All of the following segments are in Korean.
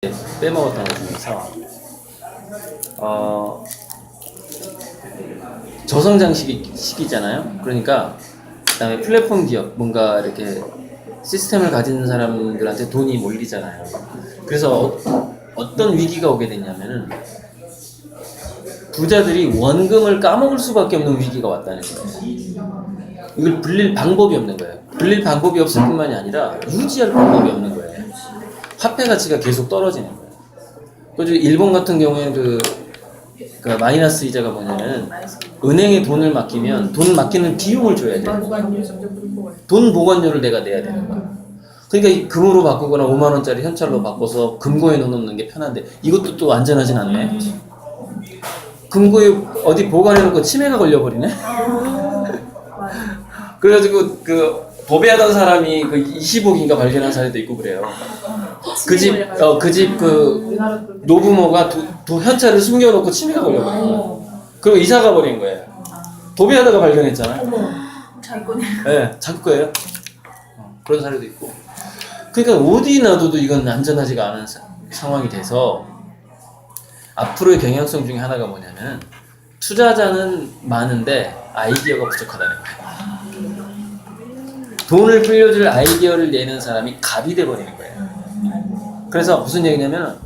빼먹었던 것 중에서 저성장 시기잖아요. 그러니까 그다음에 플랫폼 기업 뭔가 이렇게 시스템을 가진 사람들한테 돈이 몰리잖아요. 그래서 어떤 위기가 오게 됐냐면은 부자들이 원금을 까먹을 수밖에 없는 위기가 왔다는 거예요. 이걸 불릴 방법이 없는 거예요. 불릴 방법이 없을 뿐만이 아니라 유지할 방법이 없는 거예요. 화폐 가치가 계속 떨어지는 거예요. 그리고 일본 같은 경우에는 그 마이너스 이자가 뭐냐면 은행에 돈을 맡기면 돈 맡기는 비용을 줘야 돼요. 돈 보관료를 내가 내야 되는 거야. 그러니까 금으로 바꾸거나 5만 원짜리 현찰로 바꿔서 금고에 넣어놓는 게 편한데 이것도 또 안전하진 않네. 금고에 어디 보관해놓고 치매가 걸려버리네. 그래가지고 그 도배하던 사람이 그 20억인가 발견한 사례도 있고 그래요. 그 집 노부모가 현찰을 숨겨놓고 치매가 걸려버린 거예요. 그리고 이사 가버린 거예요. 도배하다가 발견했잖아요. 자기 거네. 네, 자기 거예요. 그런 사례도 있고. 그러니까 어디 놔둬도 이건 안전하지가 않은 상황이 돼서 앞으로의 경향성 중에 하나가 뭐냐면 투자자는 많은데 아이디어가 부족하다는 거예요. 돈을 빌려줄 아이디어를 내는 사람이 갑이 돼버리는 거예요. 그래서 무슨 얘기냐면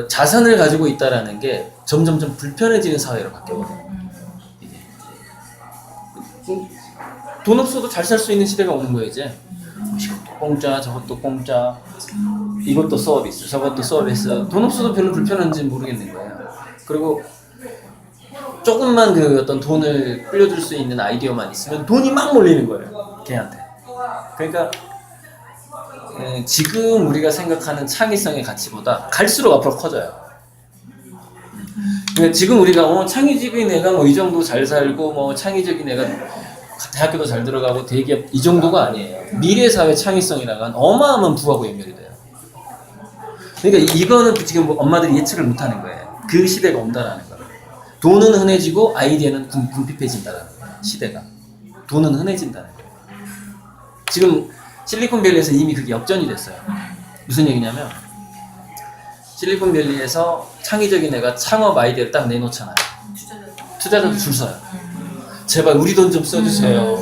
자산을 가지고 있다라는 게 점점점 불편해지는 사회로 바뀌어버려요. 돈 없어도 잘 살 수 있는 시대가 오는 거예요 이제. 이것도 공짜, 저것도 공짜, 이것도 서비스, 저것도 서비스. 돈 없어도 별로 불편한지 모르겠는 거예요. 그리고 조금만 그 어떤 돈을 빌려줄 수 있는 아이디어만 있으면 돈이 막 몰리는 거예요 걔한테. 그러니까 지금 우리가 생각하는 창의성의 가치보다 갈수록 앞으로 커져요. 그러니까 지금 우리가 창의적인 애가 뭐 이 정도 잘 살고 뭐 창의적인 애가 대학교도 잘 들어가고 대기업 이 정도가 아니에요. 미래 사회 창의성이라는 건 어마어마한 부하고 연결이 돼요. 그러니까 이거는 지금 엄마들이 예측을 못하는 거예요. 그 시대가 온다라는 거예요. 돈은 흔해지고 아이디어는 궁핍해진다는 거예요. 시대가. 돈은 흔해진다는 거예요. 지금 실리콘밸리에서 이미 그게 역전이 됐어요. 무슨 얘기냐면 실리콘밸리에서 창의적인 애가 창업 아이디어를 딱 내놓잖아요. 투자자도 줄 서요. 제발 우리 돈 좀 써주세요.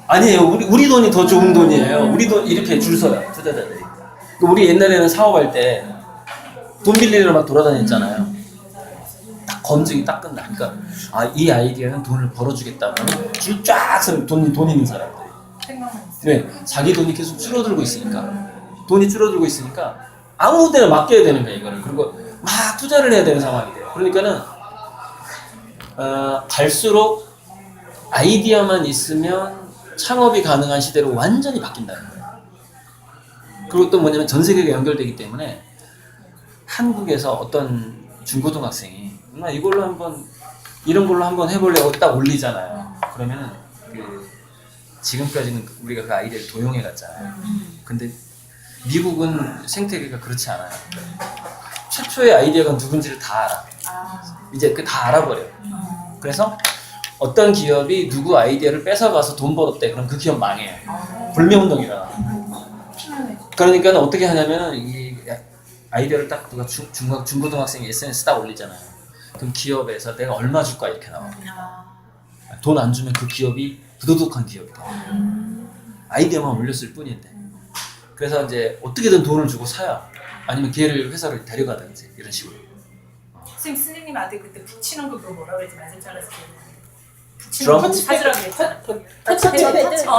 아니에요. 우리 돈이 더 좋은 돈이에요. 우리 돈 이렇게 줄 서요. 투자자들이. 우리 옛날에는 사업할 때 돈 빌리러 막 돌아다녔잖아요. 딱 검증이 딱 끝나. 그러니까 이 아이디어는 돈을 벌어주겠다고 줄 쫙 서는 돈 있는 사람들이. 네, 자기 돈이 계속 줄어들고 있으니까 아무 데나 맡겨야 되는 거야 이거를. 그리고 막 투자를 해야 되는 상황이 돼요. 그러니까는 갈수록 아이디어만 있으면 창업이 가능한 시대로 완전히 바뀐다는 거예요. 그리고 또 뭐냐면 전 세계가 연결되기 때문에 한국에서 어떤 중고등학생이 이런 걸로 한번 해보려고 딱 올리잖아요. 그러면은 지금까지는 우리가 그 아이디어를 도용해 갔잖아요. 근데 미국은 생태계가 그렇지 않아요. 최초의 아이디어가 누군지를 다 알아. 이제 다 알아버려요. 그래서 어떤 기업이 누구 아이디어를 뺏어가서 돈 벌었대. 그럼 그 기업 망해요. 불매운동이 일어나. 그러니까 어떻게 하냐면 이 아이디어를 딱 누가 중고등학생이 SNS 딱 올리잖아요. 그럼 기업에서 내가 얼마 줄까 이렇게 나와. 돈 안 주면 그 기업이 부도덕한 기업이다. 아이디어만 올렸을 뿐인데. 그래서 이제 어떻게든 돈을 주고 사야 아니면 걔를 회사를 데려가든지 이런 식으로. 선생님 아들 그때 붙이는 거 그거 뭐라 그랬지? 말씀 잘라서 드럼? 터치라고 했잖아.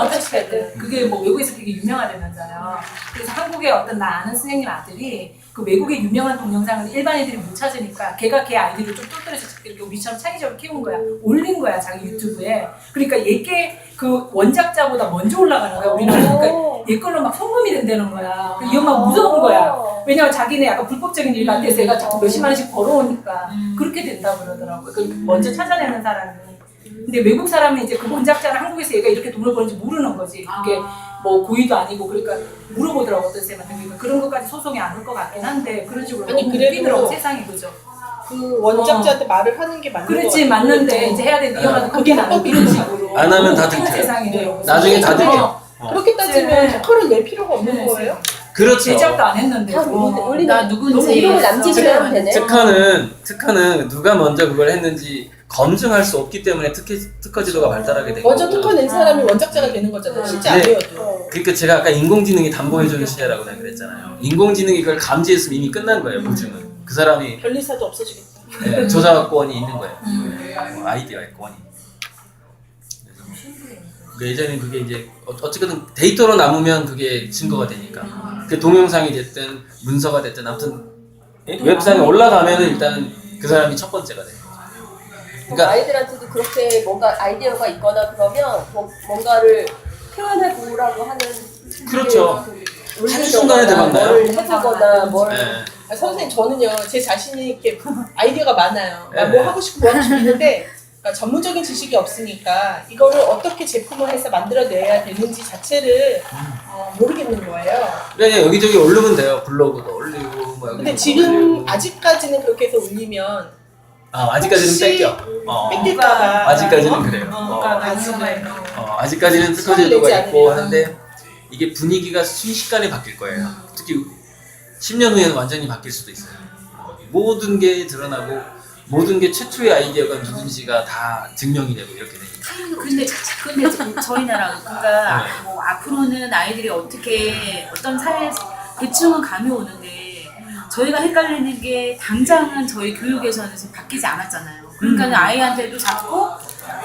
터치패드. 그게 뭐 외국에서 되게 유명하다면서요. 그래서 한국의 어떤 나 아는 선생님 아들이 그 외국의 유명한 동영상을 일반 애들이 못 찾으니까 걔가 걔 아이디를 좀 똘똘해서 이렇게 우리처럼 창의적으로 키운 거야. 올린 거야 자기 유튜브에. 그러니까 얘게 그 원작자보다 먼저 올라가는 거야 우리나라. 그러니까 얘 걸로 막 송금이 된다는 거야. 이 엄마 무서운 거야. 왜냐면 자기네 약간 불법적인 일 같아서 얘가 자꾸 몇십만 원씩 벌어오니까 그렇게 된다고 그러더라고요. 그 먼저 찾아내는 사람이. 근데 외국 사람은 이제 그 원작자는 한국에서 얘가 이렇게 돈을 버는지 모르는 거지. 그게 뭐 고의도 아니고 그러니까 물어보더라고 어떤 쌤한테. 그러니까 그런 것까지 소송이 안 올 것 같긴 한데 그런 식으로 아니 그래도 세상이 그죠. 그 원작자한테 말을 하는 게 맞는 거 그렇지 맞는데 이제 해야 되는데 이혼하도 그게 나는 이런 식으로 안 하면 다 들켜요. 세상이네요. 나중에 다 들켜. 그렇게 따지면 털을 낼 필요가 없는 거예요? 그렇죠. 제작도 안 했는데 다 우리는 나 누군지 너무 이름을 남기면 하면 되네. 특허는 누가 먼저 그걸 했는지 검증할 수 없기 때문에 특허 지도가 발달하게 된 거고. 먼저 특허 낸 사람이 원작자가 되는 거잖아요. 실제 네. 아니어도. 그러니까 제가 아까 인공지능이 담보해주는 시대라고 내가 그랬잖아요. 인공지능이 그걸 감지했으면 이미 끝난 거예요. 보증은. 그 사람이 변리사도 없어지겠다. 저작권이 있는 거예요. 아이디어의 권이. 그래서 예전에 그게 이제 어쨌든 데이터로 남으면 그게 증거가 되니까. 그 동영상이 됐든 문서가 됐든 아무튼 웹상에 올라가면은 일단 그 사람이 첫 번째가 돼요. 그러니까 아이들한테도 그렇게 뭔가 아이디어가 있거나 그러면 뭔가를 표현해 보라고 하는 그렇죠. 게 한순간에 대박나요. 뭘 해보거나 뭘 네. 아, 선생님 저는요 제 자신이 이렇게 아이디어가 많아요. 네. 뭐 하고 싶고 있는데 그러니까 전문적인 지식이 없으니까 이거를 어떻게 제품을 해서 만들어내야 되는지 자체를 모르겠는 거예요. 그냥 여기저기 올리면 돼요. 블로그도 올리고 뭐 근데 여기저기 지금 올리고. 아직까지는 그렇게 해서 올리면 아직까지는 혹시 뺏겨. 뺏길까봐 아직까지는 그래요. 아직까지는 특허 제도가 내지 있고 않으면. 하는데 이게 분위기가 순식간에 바뀔 거예요. 특히 10년 후에는 완전히 바뀔 수도 있어요. 모든 게 드러나고 모든 게 최초의 아이디어가 누군지가 다 증명이 되고 이렇게 되니까. 근데 저희 나라 그러니까 네. 뭐 앞으로는 아이들이 어떻게 어떤 사회에서 대충은 감이 오는데 저희가 헷갈리는 게 당장은 저희 교육에서는 지금 바뀌지 않았잖아요. 그러니까 아이한테도 자꾸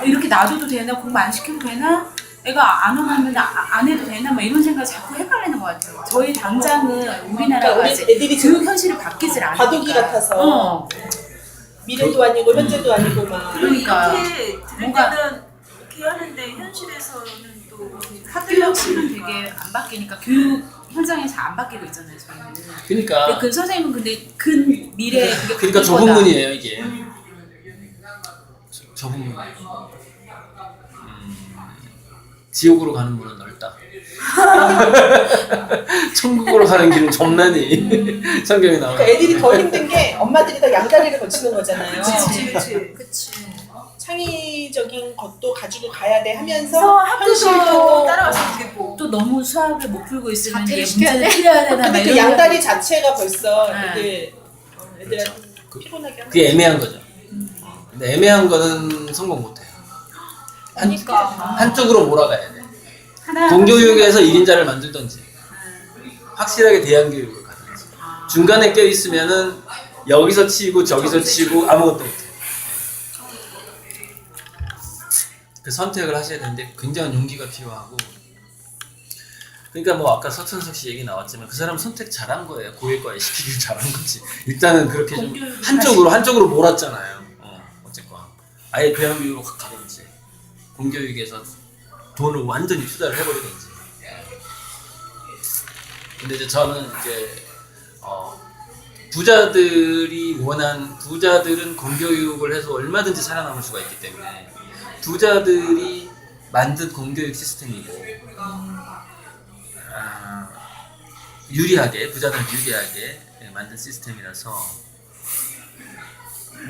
이렇게 놔둬도 되나 공부 안 시켜도 되나 애가 안 오면 안 해도 되나 막 이런 생각이 자꾸 헷갈리는 것 같아요. 저희 당장은 우리나라가 그러니까 이제 우리 애들이 교육 현실이 바뀌질 않으니까. 바둑이 같아서 미래도 아니고 현재도 아니고 막 그러니까 이렇게 뭔가 들을 때는 이렇게 하는데 현실에서는 또 학교 형식은 되게 안 바뀌니까 교육 현장에 잘 안 바뀌고 있잖아요. 저희는. 그러니까 근데 그 선생님은 근데 근 미래에 그게 그러니까 바뀔 좁은 거다. 문이에요 이게. 좁은 문. 지옥으로 가는 문은 넓다. 천국으로 가는 길은 좁나니 성경에 나와. 그러니까 애들이 더 힘든 게 엄마들이 다 양다리를 거치는 거잖아요. 그치. 창의적인 것도 가지고 가야 돼 그래서 하면서 학교도 따라가서 어떻게 보고 또 너무 수학을 못 풀고 있으면 자퇴를 얘 시켜야 문제를 풀려야 되나 막 근데 그 이런 양다리 자체가 벌써 네. 되게 애들한테 그- 피곤하게 하는 그게 애매한 거죠. 근데 애매한 거는 성공 못해요. 한쪽으로 몰아가야 돼. 하나 공교육에서 1인자를 만들던지 확실하게 대안교육을 가든지 중간에 껴있으면은 여기서 치고 저기서 치고 아무것도 못해요. 그 선택을 하셔야 되는데 굉장한 용기가 필요하고 그러니까 뭐 아까 서천석 씨 얘기 나왔지만 그 사람 선택 잘한 거예요. 고액과에 시키길 잘한 거지. 일단은 그렇게 좀 한쪽으로 몰았잖아요. 어쨌건 아예 대안교육으로 확 가든지 공교육에서 돈을 완전히 투자를 해버리든지. 근데 이제 저는 이제 부자들은 공교육을 해서 얼마든지 살아남을 수가 있기 때문에 부자들이 만든 공교육 시스템이고 부자들은 유리하게 만든 시스템이라서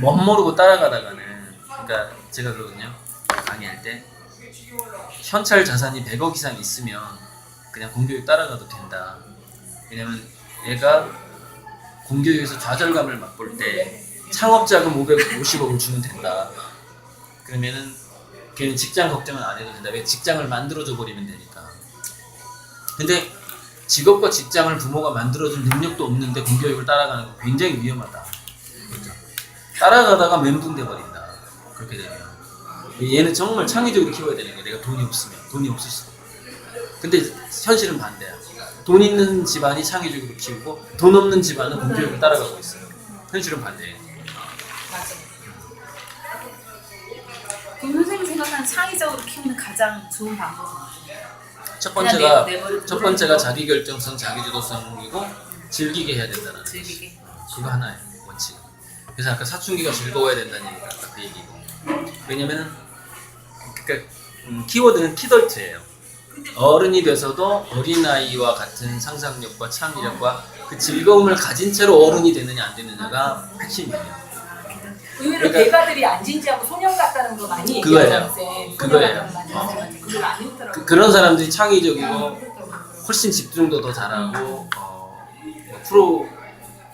멋모르고 따라가다가는 그러니까 제가 그러거든요. 강의할 때 현찰 자산이 100억 이상 있으면 그냥 공교육 따라가도 된다. 왜냐면 얘가 공교육에서 좌절감을 맛볼 때 창업자금 550억을 주면 된다. 그러면은 걔는 직장 걱정은 안 해도 된다. 왜 직장을 만들어줘 버리면 되니까. 근데 직업과 직장을 부모가 만들어줄 능력도 없는데 공교육을 따라가는 거 굉장히 위험하다. 그렇죠? 따라가다가 멘붕돼 버린다. 그렇게 되면. 얘는 정말 창의적으로 키워야 되는 거야. 내가 돈이 없을 수도. 근데 현실은 반대야. 돈 있는 집안이 창의적으로 키우고 돈 없는 집안은 공교육을 따라가고 있어요. 현실은 반대예요. 그럼 선생님 생각하는 창의적으로 키우는 가장 좋은 방법은 뭐예요? 첫 번째가 자기 결정성, 자기 주도성이고 즐기게 해야 된다는 거지. 즐기게. 그거 하나예요. 원칙. 그래서 아까 사춘기가 즐거워야 된다는 얘기가 아까 그 얘기고. 왜냐면은 그러니까 키워드는 키덜트예요. 어른이 돼서도 어린아이와 같은 상상력과 창의력과 그 즐거움을 가진 채로 어른이 되느냐 안 되느냐가 핵심이에요. 의외로 그러니까- 대가들이 안 진지하고 소년 같다는 거 많이 그거예요. 얘기하잖아요. 쌤. 그거예요. 소년 같다는 말. 그걸 안 읽더라고요. 그런 사람들이 창의적이고 훨씬 집중도 더 잘하고 뭐 프로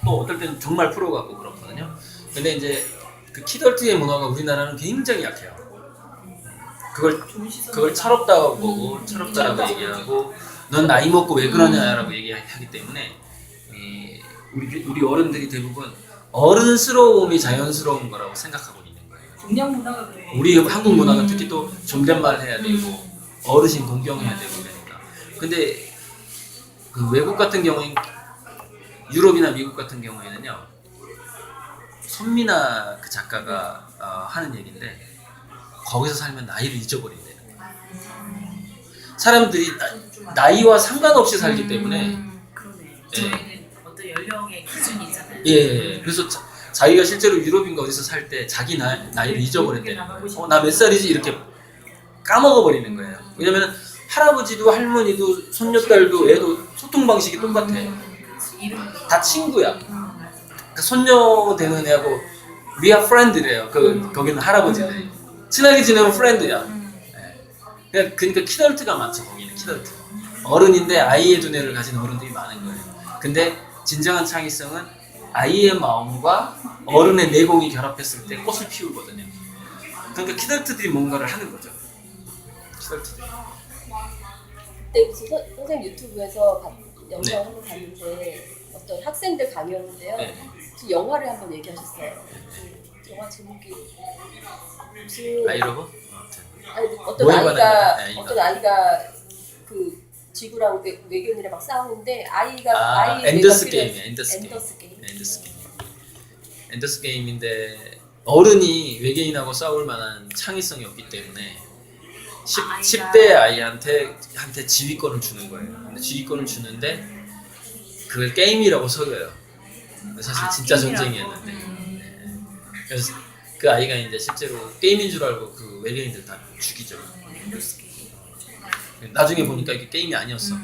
또 어떨 때는 정말 프로 같고 그렇거든요. 근데 이제 그 키덜트의 문화가 우리나라는 굉장히 약해요. 그걸 철없다고 보고 철없다라고 얘기하고 넌 나이 먹고 왜 그러냐라고 얘기하기 때문에 우리 어른들이 대부분 어른스러움이 자연스러운 거라고 생각하고 있는 거예요. 동양 문화가 그래. 우리 한국 문화가 특히 또 존댓말 해야 되고 어르신 공경해야 되고 그러니까. 근데 그 외국 같은 경우엔 유럽이나 미국 같은 경우에는요. 손미나 그 작가가 하는 얘기인데 거기서 살면 나이를 잊어버린대요. 사람들이 나이와 상관없이 살기 때문에 그러네. 저희는 어떤 연령의 기준이 있잖아요. 예. 그래서 자기가 실제로 유럽인가 어디서 살 때 자기 나이를 잊어버린대요. 나 몇 살이지 이렇게 까먹어 버리는 거예요. 왜냐면 할아버지도 할머니도 손녀딸도 애도 소통 방식이 똑같아. 다 친구야. 그 손녀 되는 애하고 we are friend래요. 거기는 할아버지들이 친하게 지내면 friend야. 그러니까 키덜트가 맞죠. 거기는 키덜트. 어른인데 아이의 두뇌를 가진 어른들이 많은 거예요. 근데 진정한 창의성은 아이의 마음과 어른의 내공이 결합했을 때 꽃을 피우거든요. 그러니까 키덜트들이 뭔가를 하는 거죠. 키덜트들이. 그때 무슨 선생님 유튜브에서 영상을 한번 봤는데 어떤 학생들 강의였는데요. 네. 그 영화를 한번 얘기하셨어요. 그 영화 제목이 무슨 아이러브? 아니, 어떤 뭐에 아이가 관한 거야? 어떤 아이가 그 지구랑 외계인이랑 막 싸우는데 아이가 엔더스 게임이야. 엔더스 게임. 엔더스 게임인데 어른이 외계인하고 싸울 만한 창의성이 없기 때문에 10대 아이한테 지휘권을 주는 거예요. 근데 지휘권을 주는데 그걸 게임이라고 속여요. 사실 진짜 전쟁이었는데. 네. 그래서 그 아이가 이제 실제로 게임인 줄 알고 그 외계인들 다 죽이죠. 나중에 보니까 이게 게임이 아니었어.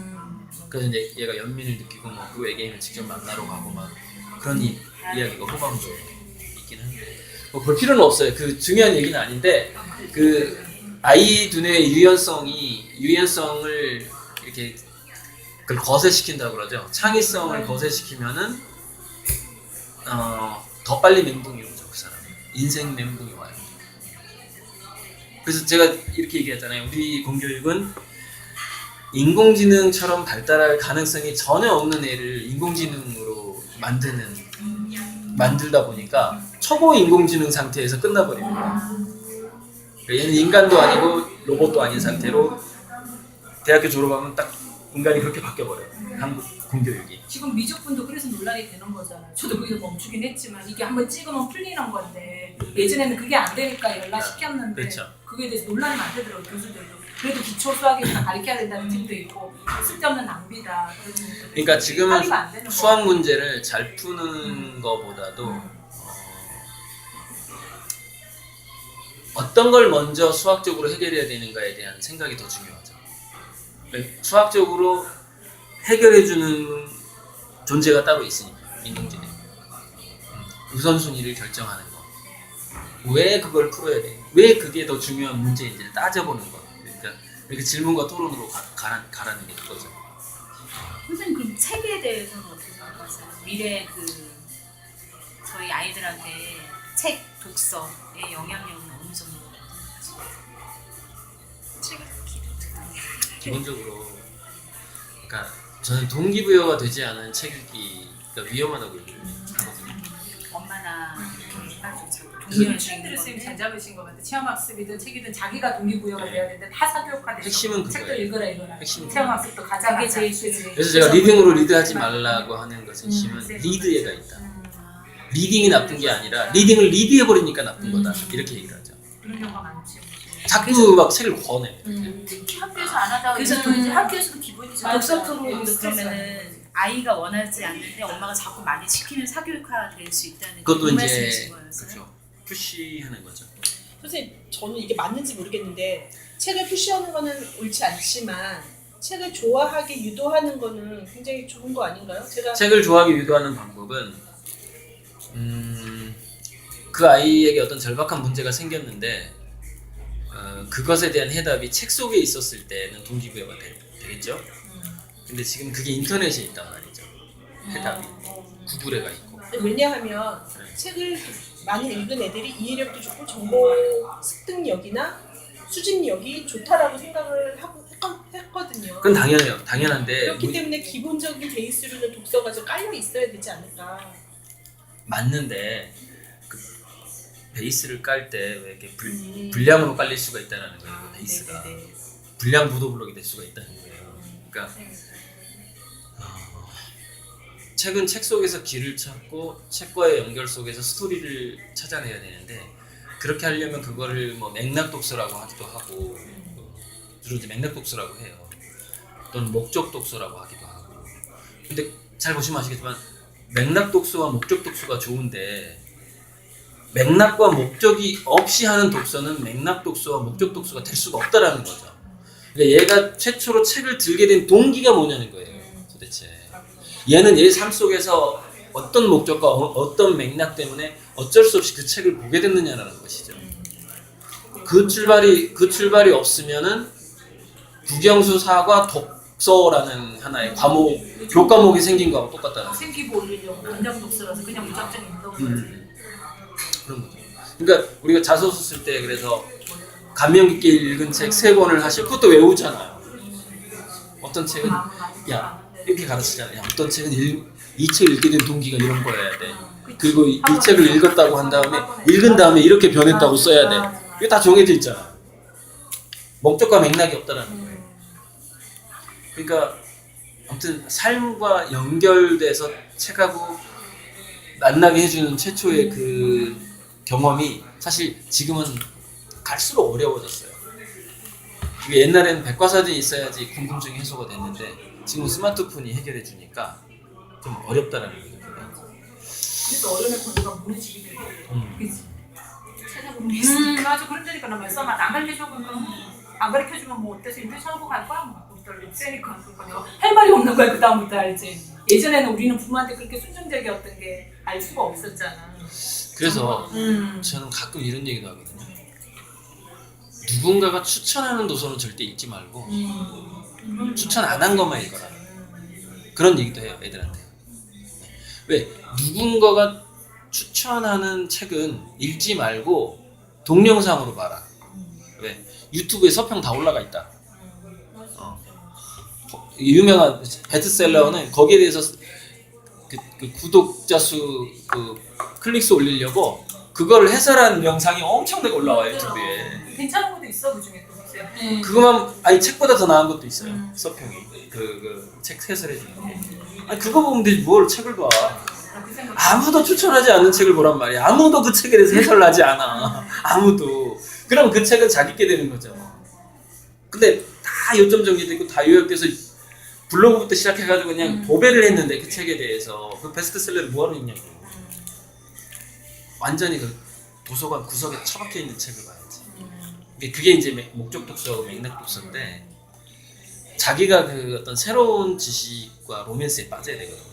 그래서 이제 얘가 연민을 느끼고 뭐 그 외계인을 직접 만나러 가고 막 그런 이야기가 후반부에 있긴 한데 뭐 볼 필요는 없어요. 그 중요한 얘기는 아닌데 그 아이 두뇌의 유연성을 이렇게 그걸 거세시킨다고 그러죠. 창의성을 거세시키면은 더 빨리 멘붕이 오죠. 그 사람 인생 멘붕이 와요. 그래서 제가 이렇게 얘기했잖아요. 우리 공교육은 인공지능처럼 발달할 가능성이 전혀 없는 애를 인공지능으로 만들다 보니까 초보 인공지능 상태에서 끝나버립니다. 얘는 인간도 아니고 로봇도 아닌 상태로 대학교 졸업하면 딱 인간이 그렇게 바뀌어버려요. 한국 공교육이. 지금 미적분도 그래서 논란이 되는 거잖아요. 저도 거기서 멈추긴 했지만 이게 한번 찍으면 풀리는 건데 예전에는 그게 안 되니까 연락시켰는데 그렇죠. 그거에 대해서 논란이 많더라고요. 교수들도. 그래도 기초 수학에서 가르쳐야 된다는 팀도 있고 쓸데없는 낭비다. 그러니까 지금은 합의가 안 되는 수학 거예요. 문제를 잘 푸는 거보다도 어떤 걸 먼저 수학적으로 해결해야 되는가에 대한 생각이 더 중요하죠. 수학적으로 해결해주는 존재가 따로 있으니까 인공지능 우선순위를 결정하는 거. 왜 그걸 풀어야 돼? 왜 그게 더 중요한 문제인지를 따져보는 거. 그러니까 이렇게 질문과 토론으로 가라는 게 그거죠. 선생님 그럼 책에 대해서는 어떻게 생각하세요? 미래 저희 아이들한테 책 독서의 영향력은 어느 정도 책을 기르는 기본적으로 그러니까 저는 동기부여가 되지 않은 책 읽기가 위험하다고 얘기를 하거든요. 엄마나 딸조차 트렌드를 쌤이 잘 잡으신 것 같아요. 체험학습이든 책이든 자기가 동기부여가 돼야 되는데 다 사교육화돼서 핵심은 책도 그거예요. 읽어라. 핵심은 체험학습도 가장 그게 제일 그치? 중요해요. 그래서 제가 리딩으로 리드하지 말라고 하는 것은 힘은 리드에가 있다. 리딩이 나쁜 게 아니라 리딩을 리드해버리니까 나쁜 거다. 이렇게 얘기를 하죠. 그런 경우가 많지. 자꾸 막 책을 권해. 특히 학교에서 안 하다가 그래서 또 이제 학교에서도 기본이죠. 독서 토론도 그러면은 아이가 원하지 않는데 엄마가 자꾸 많이 시키면 사교육화 될 수 있다는 그것도 그 이제 말씀이신 거였어요? 그렇죠. 푸시하는 거죠. 선생님, 저는 이게 맞는지 모르겠는데 책을 푸시하는 거는 옳지 않지만 책을 좋아하게 유도하는 거는 굉장히 좋은 거 아닌가요? 제가 책을 좋아하게 유도하는 방법은 그 아이에게 어떤 절박한 문제가 생겼는데 그것에 대한 해답이 책 속에 있었을 때는 동기부여가 되겠죠. 근데 지금 그게 인터넷에 있단 말이죠. 해답이 구글에가 있고. 왜냐하면 네. 책을 많이 읽은 애들이 이해력도 좋고 정보 습득력이나 수집력이 좋다라고 생각을 하고 했거든요. 그건 당연해요. 당연한데 그렇기 때문에 기본적인 베이스로는 독서가 좀 깔려 있어야 되지 않을까. 맞는데 그 베이스를 깔 때 왜 이렇게 불량으로 깔릴 수가 있다는 거예요. 그 베이스가 네네네. 불량 보도블록이 될 수가 있다는 거예요. 그러니까 책은 책 속에서 길을 찾고 책과의 연결 속에서 스토리를 찾아내야 되는데 그렇게 하려면 그거를 뭐 맥락 독서라고 하기도 하고 주로 이제 맥락 독서라고 해요. 또는 목적 독서라고 하기도 하고. 근데 잘 보시면 아시겠지만 맥락 독서와 목적 독서가 좋은데 맥락과 목적이 없이 하는 독서는 맥락 독서와 목적 독서가 될 수가 없다라는 거죠. 그러니까 얘가 최초로 책을 들게 된 동기가 뭐냐는 거예요. 도대체 얘는 얘 삶 속에서 어떤 목적과 어떤 맥락 때문에 어쩔 수 없이 그 책을 보게 됐느냐라는 것이죠. 그 출발이 없으면은 국영수사과 독서라는 하나의 과목, 교과목이 생긴 거하고 똑같다는 거죠. 생기고 올리려고 원작 독서라서 그냥 무작정 읽는 거지. 그런 거죠. 그러니까 우리가 자소서 쓸 때 그래서 감명 깊게 읽은 책 3권을 하시고 그것도 외우잖아요. 어떤 책은 야 이렇게 가르치잖아요. 야, 어떤 책은 이 책을 읽게 된 동기가 이런 거여야 돼. 그리고 이 책을 읽었다고 한 다음에 읽은 다음에 이렇게 변했다고 써야 돼. 이게 다 정해져 있잖아. 목적과 맥락이 없다라는 거예요. 그러니까 아무튼 삶과 연결돼서 책하고 만나게 해주는 최초의 그 경험이 사실 지금은 갈수록 어려워졌어요. 이게 옛날에는 백과사전이 있어야지 궁금증이 해소가 됐는데 지금은 스마트폰이 해결해 주니까 좀 어렵다라는 거예요. 그래서 어른의 권위가 무너지게 되고. 그치? 찾아보는 게 있어. 맞아. 그러니까 나 말씀 안 가르쳐주면 안 가르쳐주면 뭐 어때서 인터넷 찾아보고 갈 거야? 뭐 세니까 그거요. 할 말이 없는 거야 그 다음부터 알지. 예전에는 우리는 부모한테 그렇게 순종적이었던 게 알 수가 없었잖아. 그래서 저는 가끔 이런 얘기도 하거든요. 누군가가 추천하는 도서는 절대 읽지 말고 추천 안 한 것만 읽어라. 그런 얘기도 해요 애들한테. 왜? 누군가가 추천하는 책은 읽지 말고 동영상으로 봐라. 왜? 유튜브에 서평 다 올라가 있다. 유명한 베스트셀러는 거기에 대해서 그 구독자 수 클릭수 올리려고 그걸 해설한 영상이 엄청나게 올라와요 유튜브에. 괜찮은 것도 있어 그 중에 또. 그거만 아니 책보다 더 나은 것도 있어요. 서평이 그 책 해설해 주는 게. 아니 그거 보면 되지 뭘 책을 봐. 아무도 추천하지 않는 책을 보란 말이야. 아무도 그 책에 대해서 해설을 하지 않아. 아무도. 그럼 그 책은 잘 읽게 되는 거죠. 근데 다 요점 정리돼 있고 다 요약돼서 블로그부터 시작해가지고 그냥 도배를 했는데 그 책에 대해서 그 베스트셀러를 뭐하러 읽냐고. 완전히 그 도서관 구석에 처박혀 있는 책을 봐야지. 그게 이제 목적 독서, 맥락 독서인데 자기가 그 어떤 새로운 지식과 로맨스에 빠져야 되거든요.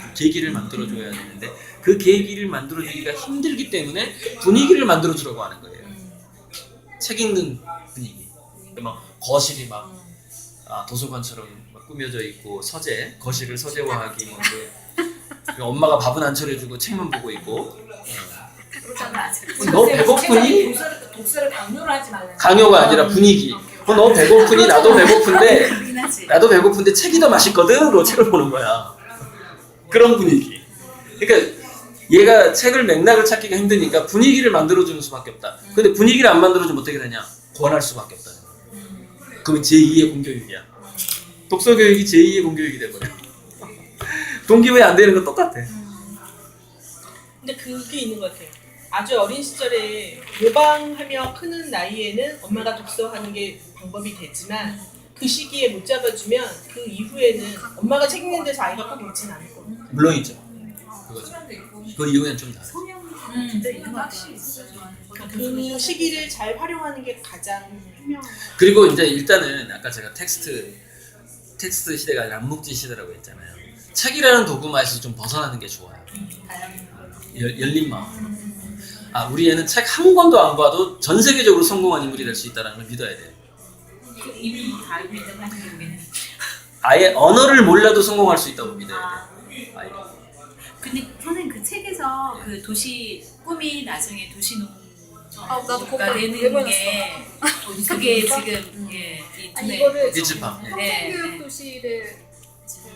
그 계기를 만들어줘야 되는데 그 계기를 만들어주기가 힘들기 때문에 분위기를 만들어주려고 하는 거예요. 책 읽는 분위기. 막 거실이 막 도서관처럼 막 꾸며져 있고 거실을 서재화하기 뭐 그 엄마가 밥은 안 차려주고 책만 보고 있고. 그렇잖아. 너 배고프니? 독서를 강요를 하지 말라. 강요가 아니라 분위기. 너 배고프니? 나도 배고픈데 책이 더 맛있거든? 그리고 책을 보는 거야. 그런 분위기. 그러니까 얘가 책을 맥락을 찾기가 힘드니까 분위기를 만들어주는 수밖에 없다. 근데 분위기를 안 만들어주면 어떻게 되냐? 권할 수밖에 없다. 그러면 제2의 공교육이야. 독서교육이 제2의 공교육이 돼버려. 동기부여 안 되는 건 똑같아. 근데 그게 있는 것 같아요. 아주 어린 시절에 모방하며 크는 나이에는 엄마가 독서하는 게 방법이 되지만 그 시기에 못 잡아주면 그 이후에는 엄마가 책 읽는 데서 아이가 꼭 읽진 않을 거예요. 물론이죠. 그거죠. 그 이후에는 좀 다르죠. 진짜 이거 확실히 있어. 그 시기를 잘 활용하는 게 가장 현명한. 그리고 이제 일단은 아까 제가 텍스트 시대가 아니라 암묵지 시대라고 했잖아요. 책이라는 도구마에서 좀 벗어나는 게 좋아요. 열린 마음. 우리 애는 책 한 권도 안 봐도 전 세계적으로 성공한 인물이 될 수 있다는 걸 믿어야 돼요. 이미 다 알고 있는 거 아니에요? 아예 언어를 몰라도 성공할 수 있다고 믿어야 돼. 아예. 근데 선생님 그 책에서 그 도시 꿈이 나중에 도시농 나도 그거 가 되는 내보냈어. 게 그게 지금 이 아니 두뇌 이거를 일집합. 네. 평생교육 도시를 지금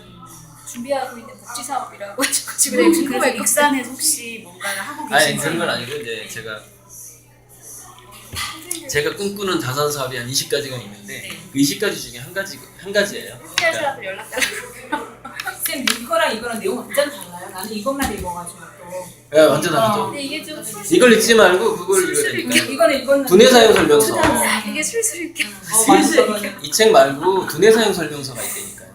준비하고 있는 복지 사업이라고 해가지고 지금 그래서 내가 궁금했거든. 익산에서 혹시 뭔가를 하고 아니 계신지 그런 건 아니고 이제 제가 꿈꾸는 자선 사업이 한 20가지가 있는데 네. 그 20가지 중에 한 가지예요. 피할 사람들 연락 달라고. 쌤 이거랑 이거랑 내용 완전 달라요. 나는 이것만 읽어가지고 또. 예, 완전 다르죠. 근데 이게 좀 이걸 읽지 말고 그걸 읽어야 술술 되니까. 이거는 두뇌 사용 설명서. 이게 술술 이렇게. 이 책 말고 두뇌 사용 설명서가 있다니까요.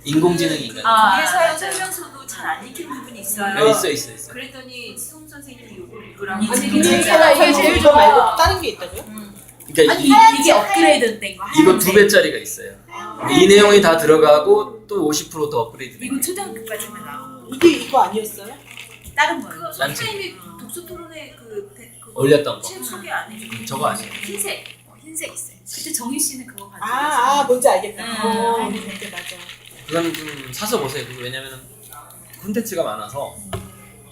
인공지능인가? 회사의 설명서도 잘 안 읽힌 부분이 있어요. 네, 있어. 그랬더니 수홍 선생님이 이거 읽으라고 아니 책이 근데 있잖아요. 이게 제일 이거 좋아. 말고 다른 게 있다고요? 그러니까 이게 업그레이드 된 거. 이거 하얀색. 2배짜리가 있어요. 이 내용이 다 들어가고 또 50%더 업그레이드 된 이거 거. 초등학교까지만 나오고 이게 이거 아니었어요? 다른 거예요. 난 선생님이 독서 토론회 올렸던 거. 책 소개 안 해주고 저거 아니에요. 흰색. 흰색 있어요. 그때 정희 씨는 그거 봤어요. 뭔지 알겠다. 음. 네, 맞아. 그건 좀 사서 보세요. 그거 왜냐면은 콘텐츠가 많아서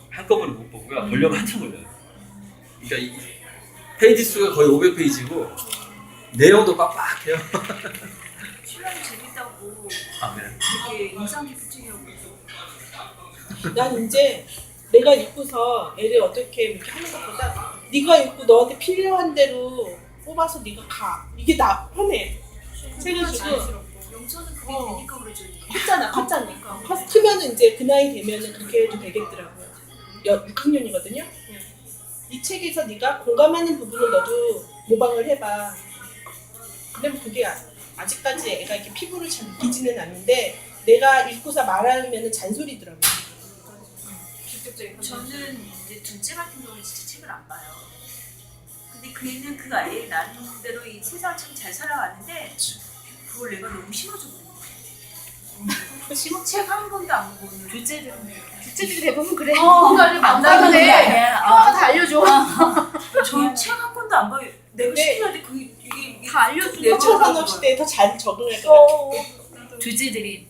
한꺼번에 못 보고요. 보려면 한참 걸려요. 그러니까 이 페이지 수가 거의 500페이지고 내용도 빡빡해요. 신랑이 재밌다고 아 그래. 되게 인상 깊은 책이라고 난 이제 내가 읽고서 애를 어떻게 이렇게 하는 것보다 네가 읽고 너한테 필요한 대로 뽑아서 네가 가. 이게 나 편해. 책을 주고 영서는 그게 되니까 그러죠. 컸잖아. 크면은 이제 그 나이 되면은 그렇게 해도 되겠더라고요. 6학년이거든요. 이 책에서 네가 공감하는 부분을 너도 모방을 해봐. 근데 그게 아직까지 애가 이렇게 피부를 잘 느끼지는 않는데 내가 읽고서 말하면은 잔소리더라고요. 저는 이제 둘째 같은 경우는 진짜 책을 안 봐요. 근데 그 애는 그 아이의 나름대로 이 세상을 참 잘 살아왔는데 그걸 내가 너무 심어줘 버린 책 한 권도 안 보고 둘째들은 주체들이 대부분 그래. 뭔가를 만나는 게 아니야. 형아가 다 알려줘. 저는 책 한 권도 안 봐요. 내가 네. 시키는데 이게 다 알려줘. 4차 산업 시대에 더 잘 적응할 것 같아요. 둘째들이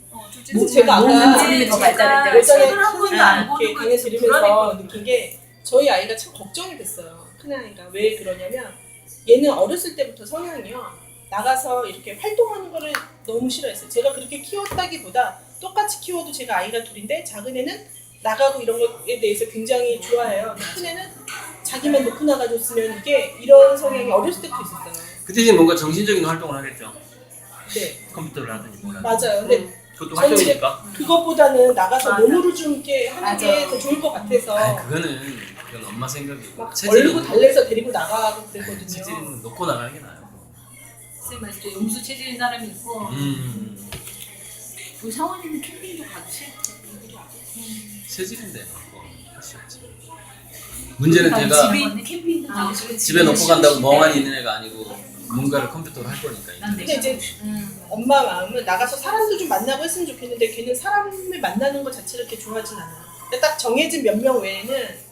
그래서 제가 아까 몸집이 더 발달했다. 예전에 책을 한 번도 안 보는 이렇게 거 강의 들으면서 느낀 게 저희 아이가 참 걱정이 됐어요. 큰아이가. 왜 그러냐면 얘는 어렸을 때부터 성향이요. 나가서 이렇게 활동하는 거를 너무 싫어했어요. 제가 그렇게 키웠다기보다 똑같이 키워도 제가 아이가 둘인데 작은 애는 나가고 이런 거에 대해서 굉장히 좋아해요. 근데 큰 애는 자기만 놓고 나가줬으면 이게 이런 성향이 어렸을 때부터 있었어요. 그 대신 뭔가 정신적인 활동을 하겠죠. 네, 컴퓨터를 하든지 뭐라. 맞아요. 근데 그것도 활동이니까. 그것보다는 나가서 맞아. 몸으로 좀 이렇게 하는 게 맞아. 더 좋을 것 같아서 아니 그건 엄마 생각이고. 막 얼고 달래서 데리고 나가고 그랬거든요. 체질은 놓고 나가는 게 나아요. 쌤 말씀 용수 체질인 사람이 있고 우리 상원이는 캠핑도 가도 싫어. 체질인데 뭐 할수 없지. 문제는 걔가 집에 캠핑도 가고 싶어. 집에 놓고 간다고 멍하니 있는 애가 아니고 뭔가를 컴퓨터로 할 거니까. 난 근데 내가 이제 엄마 마음은 나가서 사람도 좀 만나고 했으면 좋겠는데 걔는 사람을 만나는 것 자체를 그렇게 좋아하진 않아요. 근데 딱 정해진 몇 명 외에는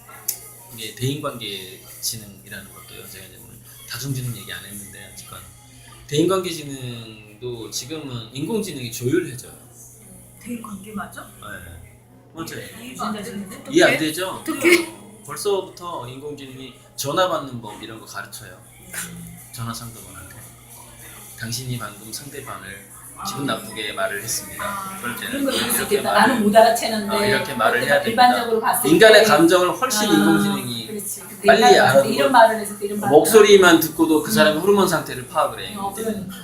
이게 대인관계 지능이라는 것도요. 제가 이제 오늘 다중지능 얘기 안 했는데 어쨌건 대인관계 지능도 지금은 인공지능이 조율해줘요. 되게 관계 맞아? 네. 맞아요. 이해가 안 되는데? 이해 안 되죠? 벌써부터 인공지능이 전화 받는 법 이런 거 가르쳐요. 전화 상대방한테 당신이 방금 상대방을 기분 나쁘게 말을 했습니다. 그럴 때는 그런 거 있을 수 이렇게 있겠다. 나는 못 알아채는데 이렇게 말을 해야 됩니다. 일반적으로 봤을 인간의 때 감정을 훨씬 인공지능이 그렇지. 빨리 빨리 알아보고 이런 말을 했을 때 이런 말을 목소리만 듣고도 그 사람의 호르몬 상태를 파악을 해요. 그러니까.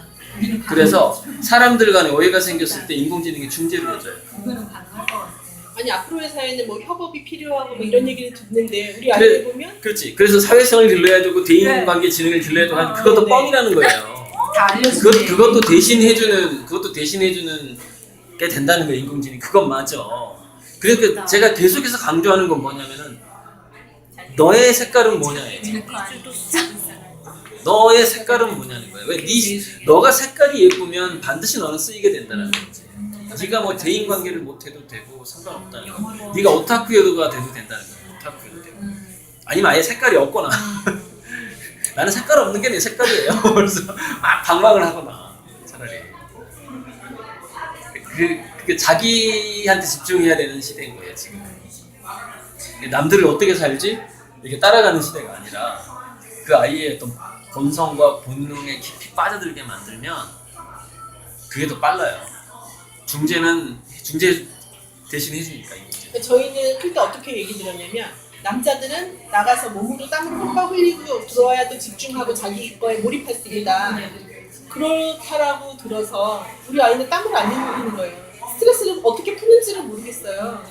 그래서 사람들 간에 오해가 생겼을 때 인공지능이 중재를 해줘요. 그거는 가능할 것 같아. 아니 앞으로의 사회는 뭐 협업이 필요하고 뭐 이런 얘기를 듣는데 우리 아이들 보면 그렇지. 그래서 사회성을 길러야 되고 대인관계 지능을 길러야 되고 하는 그것도 네. 뻥이라는 거예요. 다 알려주네. 그것도 대신해주는 게 된다는 거예요. 인공지능이. 그건 맞아. 그러니까 제가 계속해서 강조하는 건 뭐냐면은 너의 색깔은 뭐냐예요. 너의 색깔은 뭐냐는 거예요. 왜 너가 색깔이 예쁘면 반드시 너는 쓰이게 된다는 거지. 네가 뭐 대인 관계를 못해도 되고 상관없다는 거. 네가 오타쿠여도가 돼도 된다는 거야. 오타쿠여도 되고. 아니면 아예 색깔이 없거나. 나는 색깔 없는 게 내 색깔이에요. 그래서 막 방황을 하거나 차라리. 그 자기한테 집중해야 되는 시대인 거예요 지금. 남들을 어떻게 살지 이렇게 따라가는 시대가 아니라 그 아이의 어떤 본성과 본능에 깊이 빠져들게 만들면 그게 더 빨라요. 중재 대신 해주니까 이제. 저희는 클 때 어떻게 얘기 들었냐면 남자들은 나가서 몸으로 땀을 흠뻑 흘리고 들어와야 또 집중하고 자기 거에 몰입할 수 있다. 그렇다라고 들어서 우리 아이는 땀을 안 흘리는 거예요. 스트레스를 어떻게 푸는지를 모르겠어요.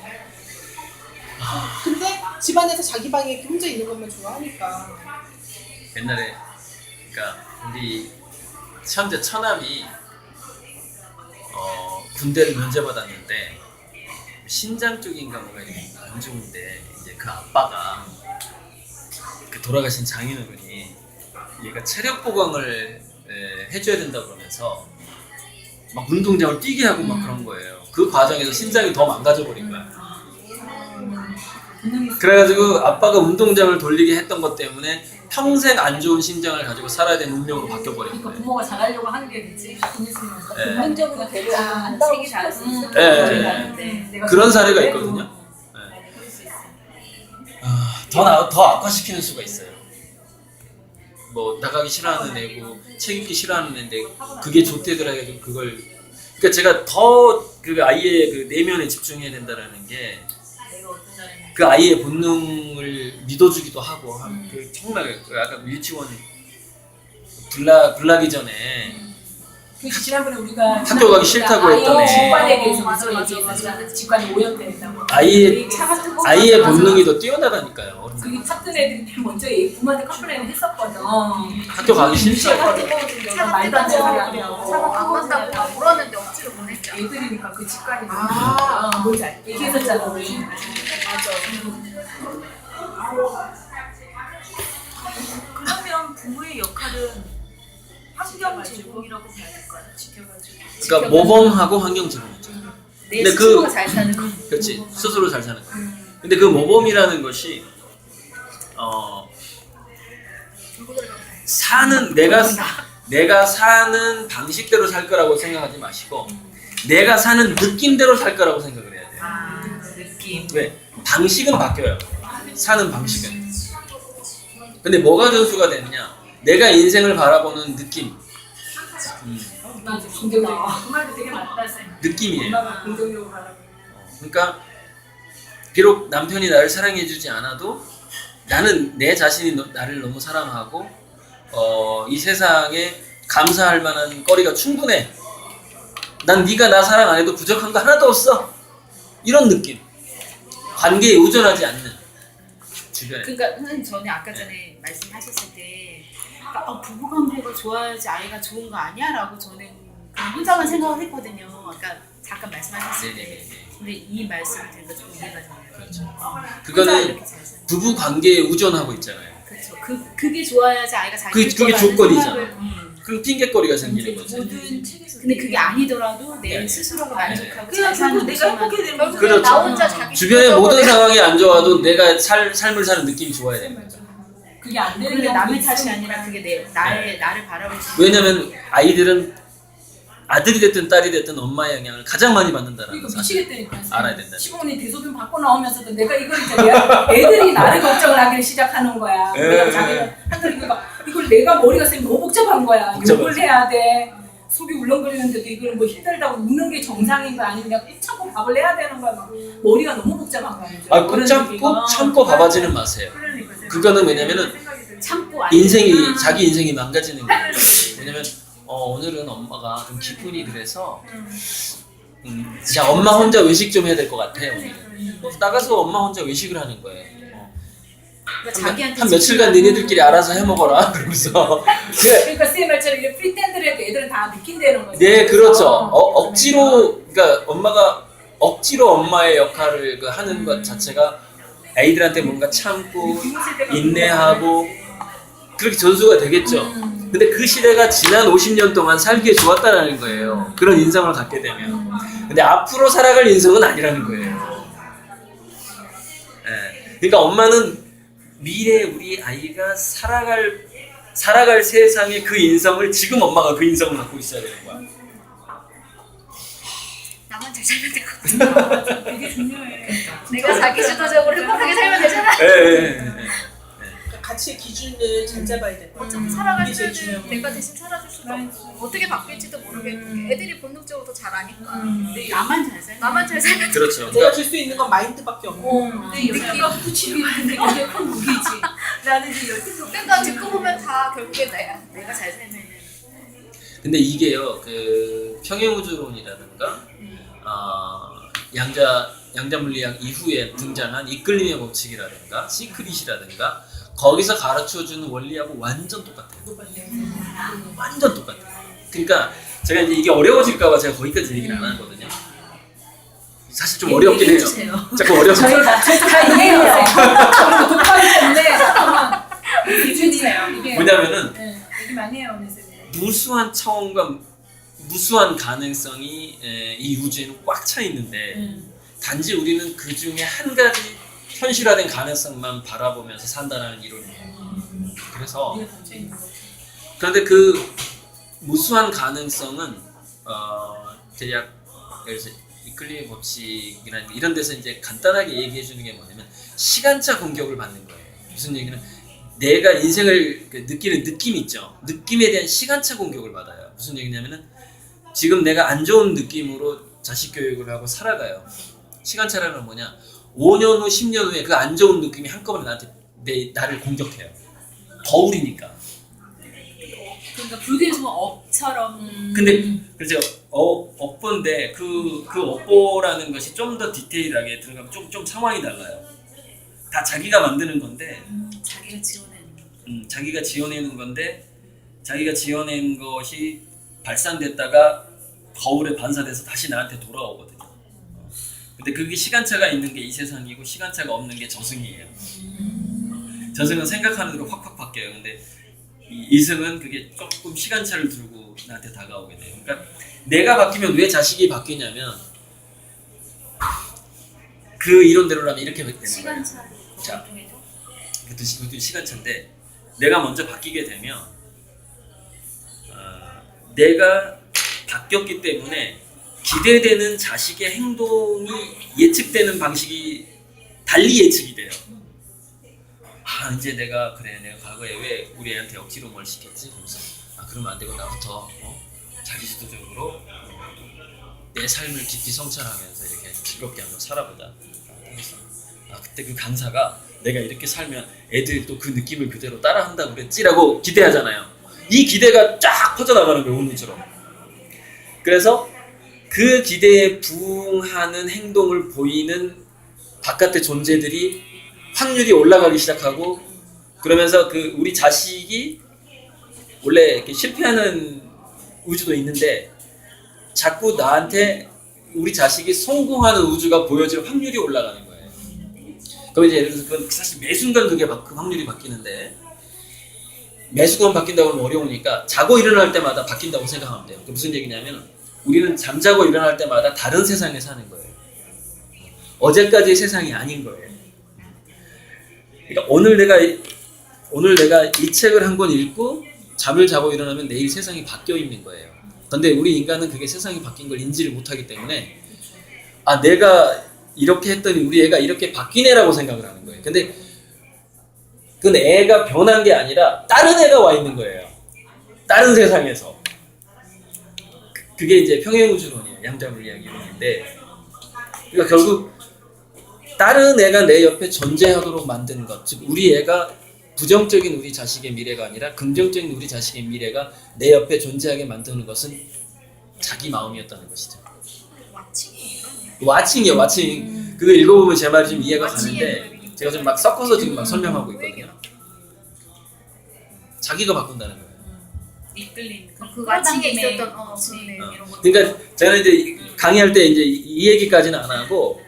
근데 집안에서 자기 방에 이렇게 혼자 있는 것만 좋아하니까. 옛날에 그러니까 우리 현재 처남이 군대를 면제받았는데 신장 쪽인가 뭐가 이렇게 안 좋은데 이제 그 아빠가 그 돌아가신 장인어른이 얘가 체력 보강을 해줘야 된다 그러면서 막 운동장을 뛰게 하고 막 그런 거예요. 그 과정에서 신장이 더 망가져 버린 거야. 그래가지고 아빠가 운동장을 돌리게 했던 것 때문에 평생 안 좋은 신장을 가지고 살아야 되는 운명으로 바뀌어버린 그러니까 거예요. 부모가 잘하려고 하는 게 됐지. 돈 있으면서. 네. 긍정적으로 되려 한다고 할 수 있어요. 네. 그런 사례가 있거든요. 네. 더 악화시키는 수가 있어요. 뭐 나가기 싫어하는 애고 책 읽기 싫어하는 애인데 그게 좋대더라 해가지고 그걸 그러니까 제가 더 그 아이의 그 내면에 집중해야 된다라는 게 그 아이의 본능을 믿어주기도 하고 그 정말 그 아까 유치원 불나기 전에 그 지난번에 우리가 학교 가기 싫다고 했던 애. 직관에 대해서 맞아. 얘기했었잖아. 직관이 오염된다고. 아이의 본능이 더 뛰어나다니까요. 어른들. 그게 탔던 애들이 먼저 부모한테 컴플레인 했었거든. 학교 가기 싫다고. 말도 안 되는 소리 하냐고. 차가 안 간다고 물었는데 억지로 보냈죠. 애들이니까 그 직관이 아. 뭔지 알지? 얘기했었잖아 우리. 맞아. 그러면 부모의 역할은 환경 제공이라고 봐야 될까요? 지켜가지고. 그러니까 모범하고 환경 제공이죠. 내 근데 스스로가 잘 사는 거. 그렇지 스스로 잘 사는 거. 근데 그 모범이라는 것이 사는 내가 사는 방식대로 살 거라고 생각하지 마시고 내가 사는 느낌대로 살 거라고 생각을 해야 돼요. 아, 느낌. 왜? 방식은 바뀌어요. 사는 방식은. 근데 뭐가 전수가 되느냐? 내가 인생을 바라보는 느낌. 맞아. 긍정적으로. 그 말도 되게 맞다 쌤. 느낌이에요. 엄마가 긍정적으로 바라보는. 그러니까 비록 남편이 나를 사랑해주지 않아도 나는 내 자신이 나를 너무 사랑하고 이 세상에 감사할 만한 거리가 충분해. 난 네가 나 사랑 안 해도 부족한 거 하나도 없어. 이런 느낌. 관계에 의존하지 않는 주변에. 그러니까 선생님 저는 아까 전에 말씀하셨을 때 그러니까 부부관계가 좋아야지 아이가 좋은 거 아니야? 라고 저는 그냥 혼자만 생각을 했거든요. 아까 잠깐 말씀하셨을 때. 네네네. 근데 이 말씀을 들으니까 좀 이해가 되네요. 그렇죠. 혼자 그거는 이렇게 잘 사는. 부부 관계에 의존하고 있잖아요. 그렇죠. 그게 좋아야지 아이가 잘 그게 클 거라는 조건이잖아. 생각을, 그럼 핑계거리가 생기는 거죠. 모든 책에서 근데 그게 아니더라도 내 네. 스스로가 만족하고 그냥 잘 사는 결국 내가 모습만 행복해야 되는 결국에 그렇죠. 나 혼자 자기 주변의 모든 상황이 안 좋아도 내가 삶을 사는 느낌이 좋아야 되는 거죠. 그게 안 되는 그게 게 남의 탓이 아니라 그게 나를 바라볼 수 있는 왜냐면 아이들은 아들이 됐든 딸이 됐든 엄마의 영향을 가장 많이 받는다라는 이거 사실 미치겠다니까. 알아야 된다. 시부모님 대소변 받고 나오면서도 내가 이걸 이제 애들이 나를 걱정을 하기 시작하는 거야. 예. 내가 자기가 이걸 내가 머리가 쌤 너무 복잡한 거야. 복잡하지. 욕을 해야 돼. 속이 울렁거리는데도 이걸 뭐 힘들다고 웃는 게 정상인 거 아니면 그냥 꾹 참고 밥을 해야 되는 거야. 막 머리가 너무 복잡한 거야. 꼭 참고 가봐지는 마세요. 그러니까 쌤. 그거는 왜냐면은 참고 자기 인생이 망가지는 거예요. 왜냐면 오늘은 엄마가 좀 기분이 그래서 그냥 엄마 혼자 외식 좀 해야 될 것 같아. 오늘. 나가서 엄마 혼자 외식을 하는 거예요. 그러니까 자기한테 한 며칠간 니네들끼리 알아서 해먹어라. 그러면서 그러니까 쌤 말처럼 이게 프리텐드를 해도 애들은 다 느낀다는 거지. 네, 그렇죠. 억지로, 그러니까 엄마가 억지로 엄마의 역할을 하는 것 자체가 아이들한테 뭔가 참고 인내하고 그렇게 전수가 되겠죠. 근데 그 시대가 지난 50년 동안 살기에 좋았다는 거예요. 그런 인성을 갖게 되면. 근데 앞으로 살아갈 인성은 아니라는 거예요. 예. 그러니까 엄마는 미래 우리 아이가 살아갈 세상의 그 인성을 지금 엄마가 그 인성을 갖고 있어야 되는 거야. 나만 잘 살면 될 것 같아. 되게 중요해. 내가 자기 주도적으로 행복하게 살면 되잖아. 그러니까 가치의 기준을 잘 잡아야 돼. 어차피 살아갈 이게 제일 때는 중요한 내가 대신 살아줄 수도 없고 어떻게 바뀔지도 모르겠고 애들이 본능적으로 더 잘 아니까 나만 잘 살면 나만 잘 살면 그렇죠. 내가 줄 수 있는 건 마인드밖에 없고. 근데 여기가 붙이는 게 되게 큰 무기지. 나는 이제 12살 그러니까 듣고 보면 다 결국에 내가 잘 살면 근데 이게요, 그 평행우주론이라든가 양자 물리학 이후에 등장한 이끌림의 법칙이라든가 시크릿이라든가 거기서 가르쳐주는 원리하고 완전 똑같아요. 완전 똑같아요. 그러니까 제가 이제 이게 어려워질까봐 제가 거기까지 얘기를 안 하거든요. 사실 좀 어렵긴 해요. 자꾸 어려워. 저희가 다 이해해요. 그리고 독하기 때문에 잠깐만 기준이에요. 이게 뭐냐면은 얘기 많이 해요, 오늘. 무수한 차원과 무수한 가능성이 이 우주에는 꽉 차 있는데 단지 우리는 그 중에 한 가지 현실화된 가능성만 바라보면서 산다는 이론이에요. 그래서 그런데 그 무수한 가능성은 대략 그래서 이클림의 법칙이나 이런 데서 이제 간단하게 얘기해 주는 게 뭐냐면 시간차 공격을 받는 거예요. 무슨 얘기는 내가 인생을 느끼는 느낌 있죠. 느낌에 대한 시간차 공격을 받아요. 무슨 얘기냐면은 지금 내가 안 좋은 느낌으로 자식 교육을 하고 살아가요. 시간차라는 건 뭐냐? 5년 후, 10년 후에 그 안 좋은 느낌이 한꺼번에 나를 공격해요. 거울이니까. 그러니까 불교에서 보면 업처럼 근데 그래서 업보인데 그 업보라는 것이 좀 더 디테일하게 들어가면 좀 상황이 달라요. 다 자기가 만드는 건데 자기가 지어내는 자기가 지어내는 건데 자기가 지어낸 것이 발산됐다가 거울에 반사돼서 다시 나한테 돌아오거든요. 근데 그게 시간차가 있는 게 이 세상이고 시간차가 없는 게 저승이에요. 저승은 생각하는 대로 확확 바뀌어요. 근데 이승은 그게 조금 시간차를 두고 나한테 다가오게 돼요. 그러니까 내가 바뀌면 왜 자식이 바뀌냐면 그 이론대로라면 이렇게 되는 거예요. 시간차로 자, 통해서 그것도 시간차인데 내가 먼저 바뀌게 되면 내가 바뀌었기 때문에 기대되는 자식의 행동이 예측되는 방식이 달리 예측이 돼요. 이제 내가 과거에 왜 우리 애한테 억지로 뭘 시켰지? 그러면서 그러면 안 되고 나부터 자기주도적으로 내 삶을 깊이 성찰하면서 이렇게 즐겁게 한번 살아보자. 그때 그 강사가 내가 이렇게 살면 애들도 그 느낌을 그대로 따라한다고 그랬지라고 기대하잖아요. 이 기대가 쫙 퍼져나가는 거예요, 운동처럼. 그래서 그 기대에 부응하는 행동을 보이는 바깥의 존재들이 확률이 올라가기 시작하고 그러면서 그 우리 자식이 원래 이렇게 실패하는 우주도 있는데 자꾸 나한테 우리 자식이 성공하는 우주가 보여질 확률이 올라가는 거예요. 그럼 이제 예를 들어서 그건 사실 매 순간 그게 그 확률이 바뀌는데 매 순간 바뀐다고 하면 어려우니까 자고 일어날 때마다 바뀐다고 생각하면 돼요. 그 무슨 얘기냐면 우리는 잠자고 일어날 때마다 다른 세상에 사는 거예요. 어제까지의 세상이 아닌 거예요. 그러니까 오늘 내가 이 책을 한 권 읽고 잠을 자고 일어나면 내일 세상이 바뀌어 있는 거예요. 그런데 우리 인간은 그게 세상이 바뀐 걸 인지를 못하기 때문에 내가 이렇게 했더니 우리 애가 이렇게 바뀌네라고 생각을 하는 거예요. 근데 그 애가 변한 게 아니라 다른 애가 와 있는 거예요. 다른 세상에서. 그게 이제 평행우주론이에요. 양자물리학 이론인데 그러니까 결국 다른 애가 내 옆에 존재하도록 만든 것, 즉 우리 애가 부정적인 우리 자식의 미래가 아니라 긍정적인 우리 자식의 미래가 내 옆에 존재하게 만드는 것은 자기 마음이었다는 것이죠. 와칭이요, 와칭. 그거 읽어보면 제 말이 좀 이해가 가는데 제가 좀 막 섞어서 지금 막 설명하고 있거든요. 자기가 바꾼다는 거예요. 이끌림 그 와칭에 있었던 이런 거. 그러니까 제가 이제 강의할 때 이제 이 얘기까지는 안 하고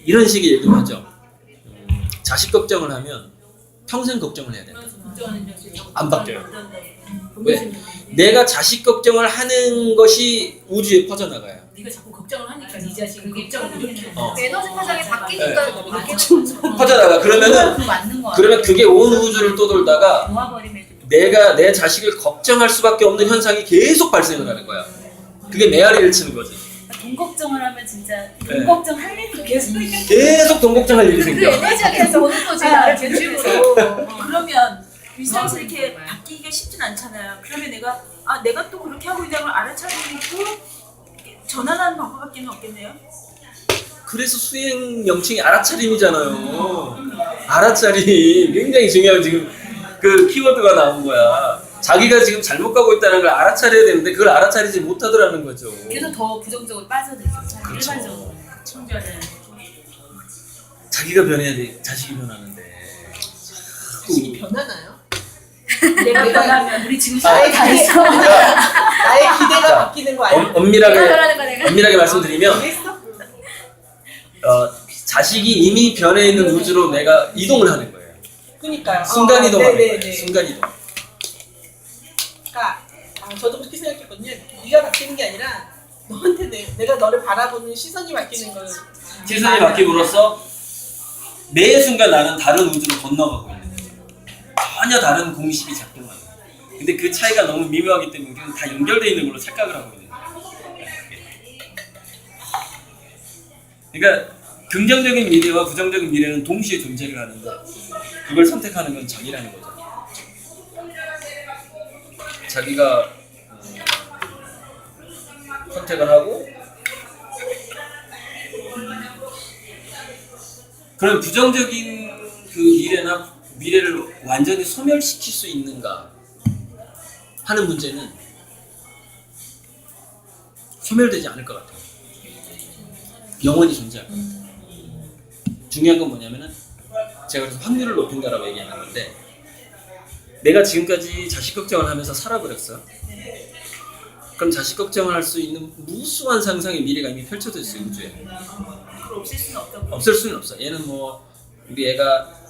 이런 식의 얘기를 하죠. 자식 걱정을 하면 평생 걱정을 해야 된다. 안 바뀌어요. 왜? 내가 자식 걱정을 하는 것이 우주에 퍼져나가요. 네가 자꾸 걱정을 하니까 네 자식이 걱정을 이렇게 에너지 파장이 바뀌니까 이렇게 퍼져나가. 그러면은 그 맞는 거 그러면 그게 온 우주를 떠돌다가 모아버리면 내가 내 자식을 걱정할 수밖에 없는 현상이 계속 발생을 하는 거야. 그게 메아리를 치는 거지. 돈 걱정을 하면 진짜 돈 걱정할 일이 계속 있는 계속 돈 걱정할 일이 그 생겨. 에너지가 계속 오는 거지 나를 중심으로. 그러면 일상에서 이렇게 바뀌기가 쉽진 않잖아요. 그러면 내가 또 그렇게 하고 있다는 걸 알아차리고 전환하는 방법밖에 없겠네요. 그래서 수행 명칭이 알아차림이잖아요. 알아차림 굉장히 중요한 지금 그 키워드가 나온 거야. 자기가 지금 잘못 가고 있다는 걸 알아차려야 되는데 그걸 알아차리지 못하더라는 거죠. 그래서 더 부정적으로 빠져들죠. 그렇죠. 일반적으로. 청자는 자기가 변해야 돼. 자식이 변하는데. 자식이 변하나요? 내가 변하면 우리 지금 아, 사회 다 했어. 나의 기대가 자, 바뀌는 거 아니야? 엄밀하게 말씀드리면 자식이 이미 변해 있는 우주로 내가 이동을 하는 거예요. 그러니까요. 순간 이동하는 거예요. 네네네. 순간 이동. 그러니까 저도 그렇게 생각했거든요. 네가 바뀌는 게 아니라 너한테 내가 너를 바라보는 시선이 바뀌는 거예요. 시선이 바뀜으로써 매 순간 나는 다른 우주로 건너가고 있는 거예요. 전혀 다른 공식이 작동하는 거예요. 근데 그 차이가 너무 미묘하기 때문에 우리는 다 연결되어 있는 걸로 착각을 하고 있는 거예요. 그러니까 긍정적인 미래와 부정적인 미래는 동시에 존재를 하는데 그걸 선택하는 건 자기라는 거죠. 자기가 선택을 하고 그럼 부정적인 그 미래를 완전히 소멸시킬 수 있는가 하는 문제는 소멸되지 않을 것 같아요. 영원히 존재할 것 같아요. 중요한 건 뭐냐면은 제가 그래서 확률을 높인다라고 얘기하는 건데 내가 지금까지 자식 걱정을 하면서 살아버렸어. 그럼 자식 걱정을 할 수 있는 무수한 상상의 미래가 이미 펼쳐져 있어요. 우주에. 그걸 없앨 수는 없다고. 없을 수는 없어. 얘는 뭐 우리 애가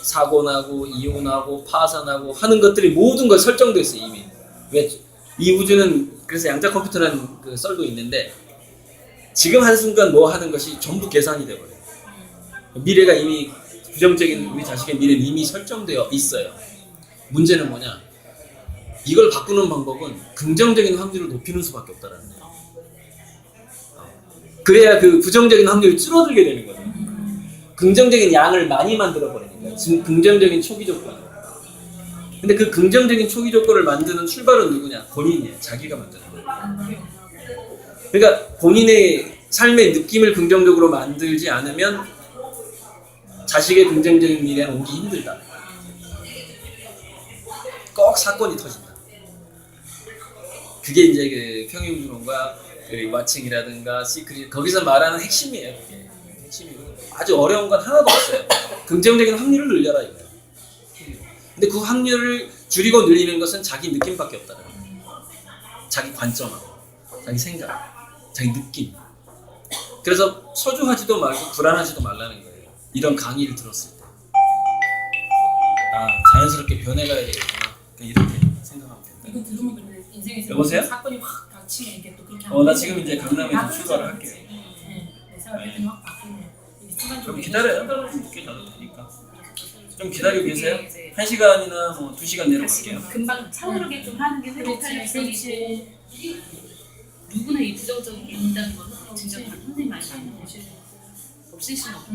사고 나고 이혼하고 파산하고 하는 것들이 모든 걸 설정돼 있어 이미. 왜 이 우주는 그래서 양자 컴퓨터라는 그 썰도 있는데 지금 한 순간 뭐 하는 것이 전부 계산이 돼 버려요. 미래가 이미 부정적인 우리 자식의 미래는 이미 설정되어 있어요. 문제는 뭐냐? 이걸 바꾸는 방법은 긍정적인 확률을 높이는 수밖에 없다라는 거예요. 그래야 그 부정적인 확률이 줄어들게 되는 거죠. 긍정적인 양을 많이 만들어 버리니까 지금 긍정적인 초기 조건. 근데 그 긍정적인 초기 조건을 만드는 출발은 누구냐? 본인이에요. 자기가 만드는 거예요. 그러니까 본인의 삶의 느낌을 긍정적으로 만들지 않으면 자식의 긍정적인 미래는 오기 힘들다. 꼭 사건이 터진다. 그게 이제 그 평행우주론과 그 왓칭이라든가 시크릿 거기서 말하는 핵심이에요. 그게 핵심이고 아주 어려운 건 하나도 없어요. 긍정적인 확률을 늘려라 이거예요. 근데 그 확률을 줄이고 늘리는 것은 자기 느낌밖에 없다는 거예요. 자기 관점하고 자기 생각, 자기 느낌. 그래서 소주하지도 말고 불안하지도 말라는 거예요. 이런 강의를 들었을 때. 아, 자연스럽게 변해가야 되겠구나. 이렇게 생각하면 된다. 이거 들으면 근데 인생에서 여보세요? 사건이 확 닥치면 이게 또 그렇게 나 지금 이제 강남에서 출발을 할게요. 내 생각에 패턴이 확 바뀌네. 이게 순간적으로 좀 기다려요. 늦게 가도 되니까. 좀 기다리고 계세요. 1시간이나 뭐 2시간 내려갈게요. 금방 차오르게끔 하는 게 회복할 수 있고 누구나 이 부정적인 게 있다는 건 진짜 선생님 많이 하는 거지. 없앨 수는 없고.